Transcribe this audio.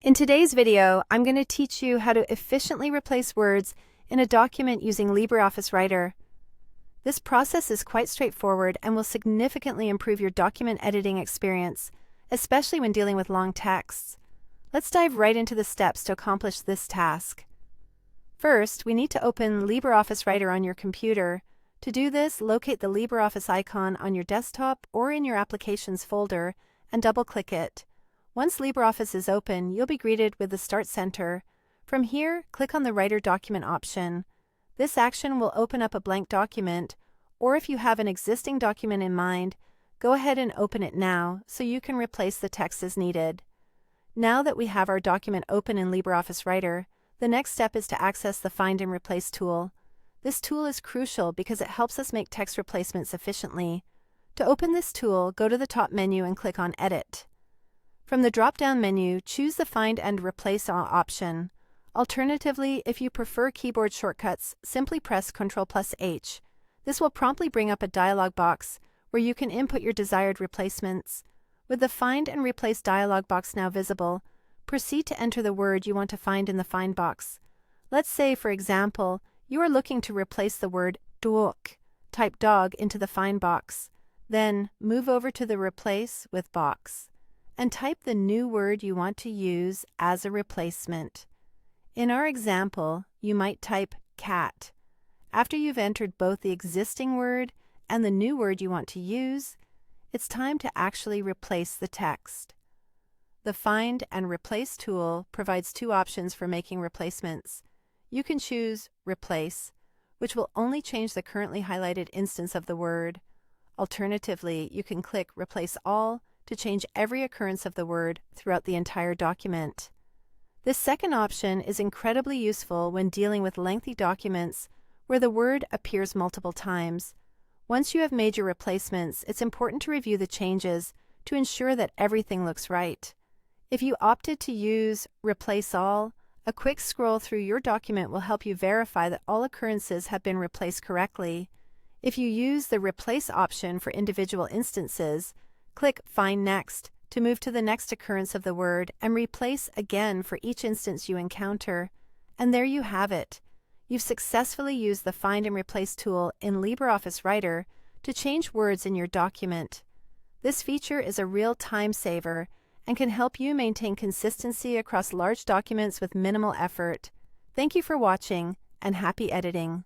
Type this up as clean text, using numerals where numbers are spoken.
In today's video, I'm going to teach you how to efficiently replace words in a document using LibreOffice Writer. This process is quite straightforward and will significantly improve your document editing experience, especially when dealing with long texts. Let's dive right into the steps to accomplish this task. First, we need to open LibreOffice Writer on your computer. To do this, locate the LibreOffice icon on your desktop or in your Applications folder and double-click it. Once LibreOffice is open, you'll be greeted with the Start Center. From here, click on the Writer Document option. This action will open up a blank document, or if you have an existing document in mind, go ahead and open it now so you can replace the text as needed. Now that we have our document open in LibreOffice Writer, the next step is to access the Find and Replace tool. This tool is crucial because it helps us make text replacements efficiently. To open this tool, go to the top menu and click on Edit. From the drop-down menu, choose the Find and Replace option. Alternatively, if you prefer keyboard shortcuts, simply press Ctrl+H. This will promptly bring up a dialog box where you can input your desired replacements. With the Find and Replace dialog box now visible, proceed to enter the word you want to find in the Find box. Let's say, for example, you are looking to replace the word dog. Type dog into the Find box. Then, move over to the Replace with box and type the new word you want to use as a replacement. In our example, you might type cat. After you've entered both the existing word and the new word you want to use, it's time to actually replace the text. The Find and Replace tool provides two options for making replacements. You can choose Replace, which will only change the currently highlighted instance of the word. Alternatively, you can click Replace All to change every occurrence of the word throughout the entire document. This second option is incredibly useful when dealing with lengthy documents where the word appears multiple times. Once you have made your replacements, it's important to review the changes to ensure that everything looks right. If you opted to use Replace All, a quick scroll through your document will help you verify that all occurrences have been replaced correctly. If you use the Replace option for individual instances, click Find Next to move to the next occurrence of the word and replace again for each instance you encounter. And there you have it. You've successfully used the Find and Replace tool in LibreOffice Writer to change words in your document. This feature is a real time saver and can help you maintain consistency across large documents with minimal effort. Thank you for watching, and happy editing.